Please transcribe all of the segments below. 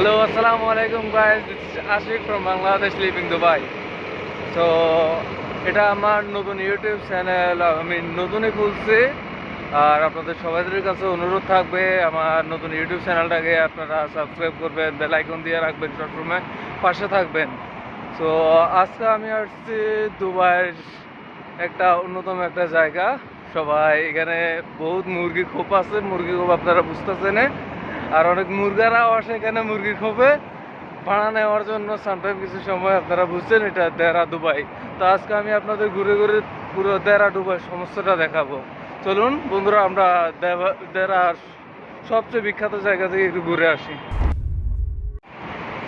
Hello, assalamu alaikum guys. This is Ashik from Bangladesh living Dubai. So এটা আমার নতুন YouTube channel, আমি নতুনই খুলছি। আর আপনাদের সবাইদের কাছে অনুরোধ থাকবে আমার নতুন ইউটিউব চ্যানেলটাকে আপনারা সাবস্ক্রাইব করবেন, বেল আইকন দিয়ে রাখবেন, সবসময় পাশে থাকবেন। সো আজকে আমি আসছি দুবাইয়ের একটা অন্যতম একটা জায়গা। সবাই এখানে বহুত মুরগির খোপ আছে, মুরগি খোপ আপনারা বুঝতেছেন। আর অনেক মুরগারাও আসে এখানে মুরগির খোপে ভাড়া নেওয়ার জন্য। সামটাইম কিছু সময় আপনারা বুঝছেন এটা দেরা দুবাই। তো আজকে আমি আপনাদের ঘুরে ঘুরে পুরো দেরা দুবাই সমস্যাটা দেখাবো। চলুন বন্ধুরা, আমরা দেরার সবচেয়ে বিখ্যাত জায়গা থেকে একটু ঘুরে আসি।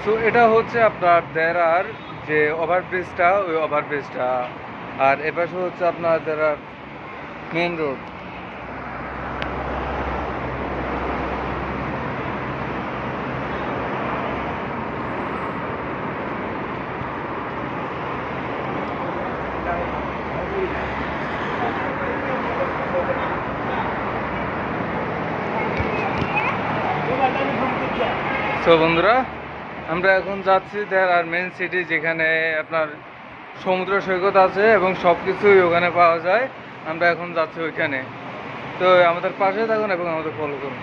সো এটা হচ্ছে আপনার দেরার যে ওভারব্রিজটা, ওই ওভারব্রিজটা। আর এপাশে হচ্ছে আপনার দেরার মেন রোড। সো বন্ধুরা, আমরা এখন যাচ্ছি দেরার মেন সিটি, যেখানে আপনার সমুদ্র সৈকত আছে এবং সব কিছুই ওখানে পাওয়া যায়। আমরা এখন যাচ্ছি ওইখানে। তো আমাদের পাশে থাকুন এবং আমাদের ফলো করুন।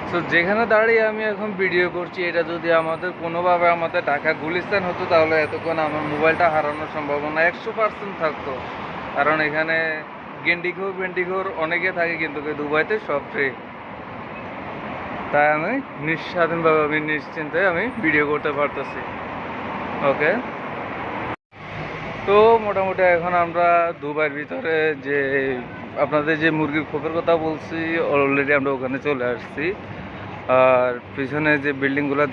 সো যেখানে দাঁড়িয়ে আমি এখন ভিডিও করছি, এটা যদি আমাদের কোনোভাবে আমাদের ঢাকা গুলিস্তান হতো, তাহলে এতক্ষণ আমার মোবাইলটা হারানোর সম্ভাবনা 100% থাকতো। কারণ এখানে গেন্ডিঘোর অনেকে থাকে, কিন্তু দুবাইতে সব ফ্রি। তাই আমি নিঃস্বাধীনভাবে, আমি নিশ্চিন্তে আমি ভিডিও করতে পারতেছি। ওকে, তো মোটামুটি এখন আমরা দুবাইয়ের ভিতরে যে আপনাদের যে মুরগির খোপের কথা বলছি, অলরেডি আমরা ওখানে চলে আসছি। আর পিছনে যে বিল্ডিংগুলো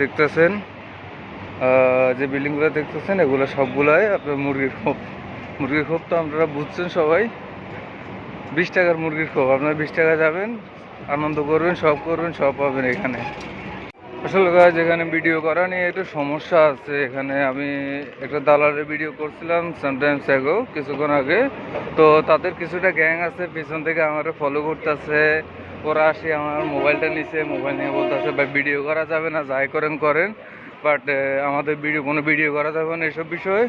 দেখতেছেন, এগুলো সবগুলাই আপনার মুরগির খোপ। মুরগির খোপ তো আপনারা বুঝছেন সবাই, 20 টাকার মুরগির খোপ। আপনারা 20 টাকা যাবেন, আনন্দ করবেন, সব পাবেন এখানে। আসলে যেখানে ভিডিও করা নিয়ে একটু সমস্যা আছে। এখানে আমি একটা দালালের ভিডিও করছিলাম সামটাইমস অ্যাগো, কিছুক্ষণ আগে। তো তাদের কিছুটা গ্যাং আছে, পিছন থেকে আমার ফলো করতেছে। ওরা আসে আমার মোবাইলটা নিচে, মোবাইল নিয়ে বলতেছে ভাই ভিডিও করা যাবে না, যাই করেন, বাট আমাদের কোনো ভিডিও করা যাবে না এসব বিষয়ে।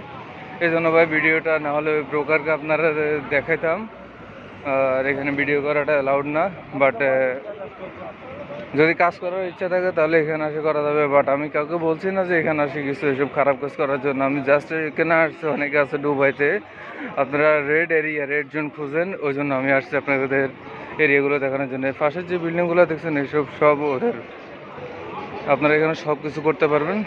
এই জন্য ভাই ভিডিওটা না হলে ওই ব্রোকারকে আপনারা দেখাইতাম। আর এখানে ভিডিও করাটা অ্যালাউড না, বাট যদি কাজ করার ইচ্ছা থাকে তাহলে এখানে আসে করা যাবে। বাট আমি কাউকে বলছি না যে এখানে আসে কিছু এসব খারাপ কাজ করার জন্য। আমি জাস্ট এখানে আসছি, অনেকে আছে দুবাইতে আপনারা রেড জোন খুঁজেন, ওই জন্য আমি আসছি আপনাদের এরিয়াগুলো দেখানোর জন্য। পাশের যে বিল্ডিংগুলো দেখছেন, এসব সব ওদের। আপনারা এখানে সব কিছু করতে পারবেন।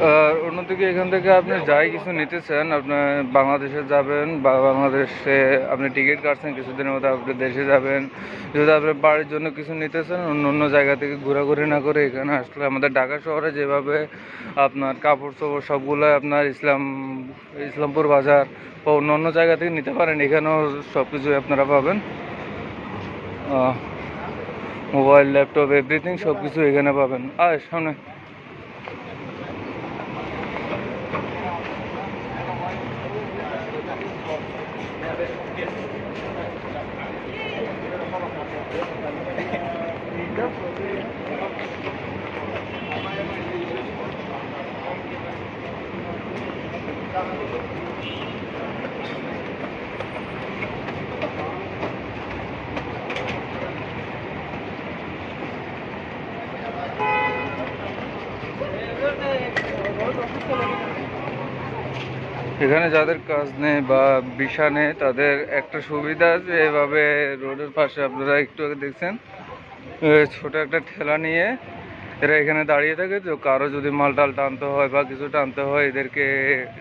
আর অন্যদিকে এখান থেকে আপনি যাই কিছু নিতে চান, আপনার বাংলাদেশে যাবেন বা বাংলাদেশে আপনি টিকিট কাটছেন, কিছুদিনের মধ্যে আপনি দেশে যাবেন। যদি আপনি বাড়ির জন্য কিছু নিতে চান, অন্য জায়গা থেকে ঘোরাঘুরি না করে এখানে আসলে আমাদের ঢাকা শহরে যেভাবে আপনার কাপড় চোপড় সবগুলো আপনার ইসলামপুর বাজার বা অন্য জায়গা থেকে নিতে পারেন, এখানেও সব কিছুই আপনারা পাবেন। মোবাইল, ল্যাপটপ, এভরিথিং সব কিছু এখানে পাবেন। আর সামনে এখানে যাদের কাজ নেই বা ভিসা নেই, তাদের একটা সুবিধা আছে, এভাবে রোডের পাশে আপনারা একটু আগে দেখছেন ছোট একটা ঠেলা নিয়ে এরা এখানে দাঁড়িয়ে থাকে। তো কারো যদি মালটাল টানতে হয় বা কিছু টানতে হয়, এদেরকে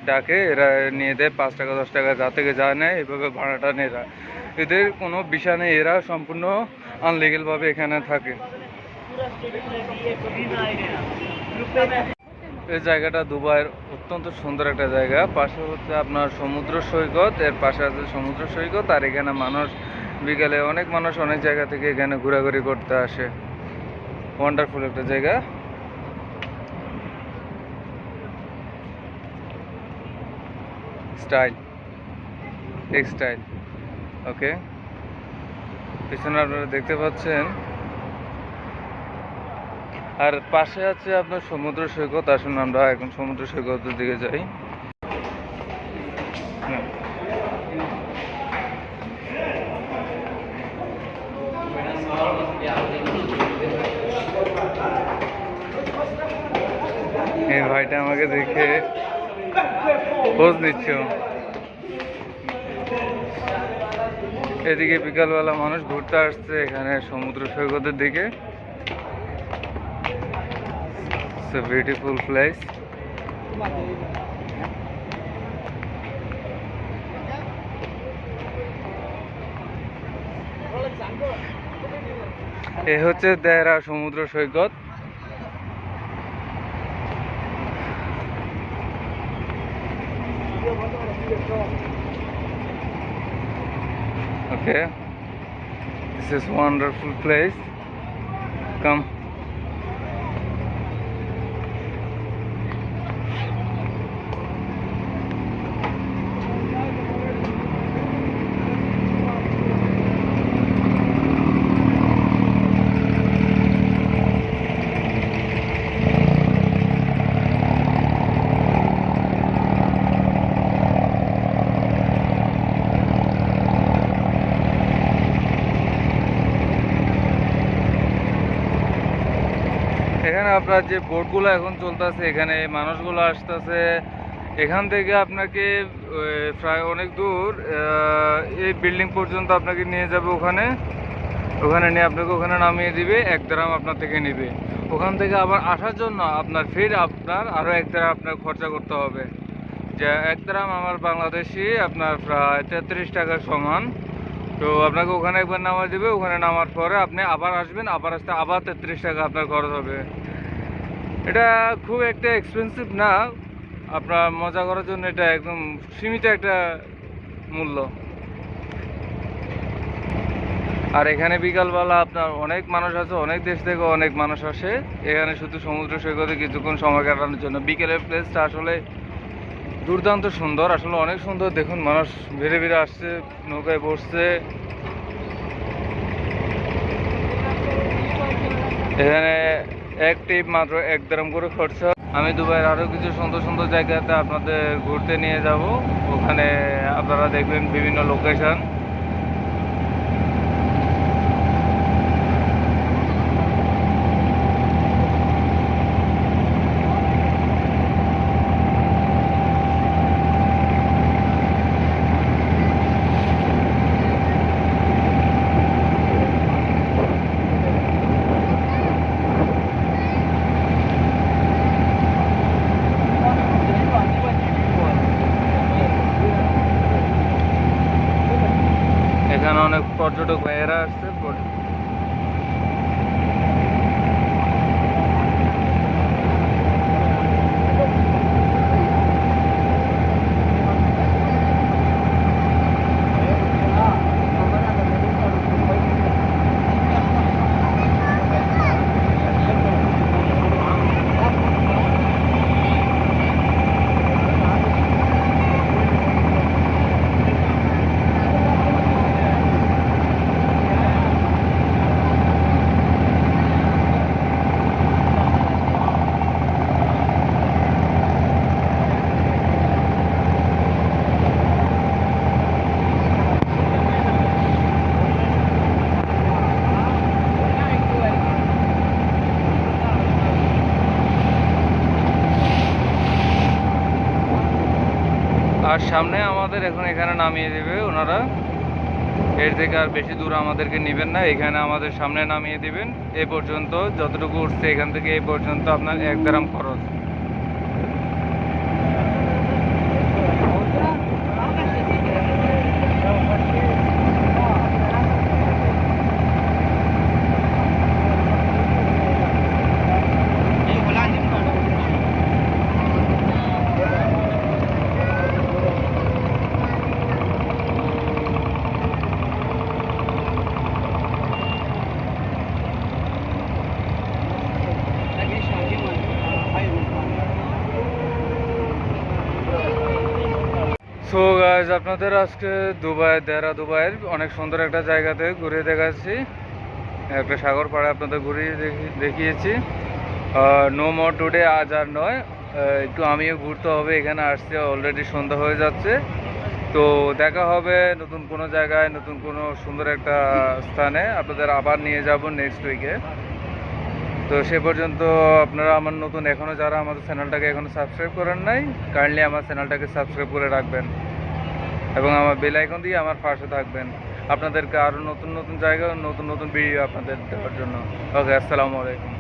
ডাকে, এরা নিয়ে দেয় 5 টাকা 10 টাকা, যা থেকে যা নেয় এভাবে ভাড়াটা নেয় এরা। এদের কোনো ভিসা নেই, এরা সম্পূর্ণ আনলিগেলভাবে এখানে থাকে। এই জায়গাটা দুবাইয়ের অত্যন্ত সুন্দর একটা জায়গা। পাশে হচ্ছে আপনার সমুদ্র সৈকত, এর পাশে আছে সমুদ্র সৈকত। আর এখানে মানুষ বিকেলে অনেক মানুষ অনেক জায়গা থেকে এখানে ঘোরাঘুরি করতে আসে। ওয়ান্ডারফুল একটা জায়গা। Style, textile. ওকে, পিছনে আপনারা দেখতে পাচ্ছেন আর পাশে আছে আপনার সমুদ্র সৈকত। আসুন আমরা এখন সমুদ্র সৈকতের দিকে যাই। হ্যাঁ। এই ভাইটা আমাকে দেখে খোঁজ নিচ্ছ। এদিকে বিকালবেলা মানুষ ঘুরতে আসছে এখানে সমুদ্র সৈকতের দিকে। It's a beautiful place. এ হচ্ছে দেহরা সমুদ্র সৈকত। Okay, this is wonderful place. Come. এখানে আপনার যে বোটগুলো এখন চলতেছে, এখানে মানুষগুলো আসতেছে। এখান থেকে আপনাকে প্রায় অনেক দূর এই বিল্ডিং পর্যন্ত আপনাকে নিয়ে যাবে। ওখানে ওখানে নিয়ে আপনাকে ওখানে নামিয়ে দিবে, 1 দিরহাম আপনার থেকে নেবে। ওখান থেকে আবার আসার জন্য আপনার ফির আপনার আরও 1 দিরহাম আপনার খরচা করতে হবে। যে 1 দিরহাম আমার বাংলাদেশি আপনার প্রায় 33 টাকার সমান। তো আপনাকে ওখানে একবার নামায় দেবে, ওখানে নামার পরে আপনি আবার আসবেন, আবার আসতে আবার 33 টাকা আপনার খরচ হবে। এটা খুব একটা এক্সপেন্সিভ না, আপনার মজা করার জন্য এটা একদম সীমিত একটা মূল্য। আর এখানে বিকালবেলা আপনার অনেক মানুষ আছে, অনেক দেশ থেকে অনেক মানুষ আসে এখানে শুধু সমুদ্র সৈকতে কিছুক্ষণ সময় কাটানোর জন্য। বিকেলের প্লেসটা আসলে দুর্দান্ত সুন্দর, আসলে অনেক সুন্দর। দেখুন মানুষ ভিড়ে ভিড়ে আসছে, নৌকায় বসছে। এখানে এক ট্রিপ মাত্র 1 দিরহাম করে খরচা। আমি দুবাইয়ের আরও কিছু সুন্দর সুন্দর জায়গাতে আপনাদের ঘুরতে নিয়ে যাব। ওখানে আপনারা দেখবেন বিভিন্ন লোকেশন। এখানে অনেক পর্যটক ভাইয়েরা আসছে। আর সামনে আমাদের এখন এখানে নামিয়ে দেবে ওনারা। এর থেকে আর বেশি দূর আমাদেরকে নেবেন না, এখানে আমাদের সামনে নামিয়ে দিবেন। এই পর্যন্ত যতটুকু উঠছে এখান থেকে এই পর্যন্ত আপনার 1 দিরহাম খরচ। সো গাইজ, আপনাদের আজকে দেহরা দুবাইয়ের অনেক সুন্দর একটা জায়গাতে ঘুরে দেখাচ্ছি। একটা সাগর পাড়ে আপনাদের ঘুরিয়ে দেখিয়েছি। নো মোর টুডে, আজ আর নয়। একটু আমিও ঘুরতে হবে, এখানে আসছে অলরেডি সন্ধ্যা হয়ে যাচ্ছে। তো দেখা হবে নতুন কোনো জায়গায়, নতুন কোনো সুন্দর একটা স্থানে আপনাদের আবার নিয়ে যাব নেক্সট উইকে। তো সে পর্যন্ত আপনারা আমার নতুন এখনও যারা আমাদের চ্যানেলটাকে এখনও সাবস্ক্রাইব করেন নাই, কাইন্ডলি আমার চ্যানেলটাকে সাবস্ক্রাইব করে রাখবেন এবং আমার বেল আইকন দিয়ে আমার পাশে থাকবেন আপনাদেরকে আরও নতুন নতুন জায়গা, নতুন নতুন ভিডিও আপনাদের দেওয়ার জন্য। ওকে, আসসালামু আলাইকুম।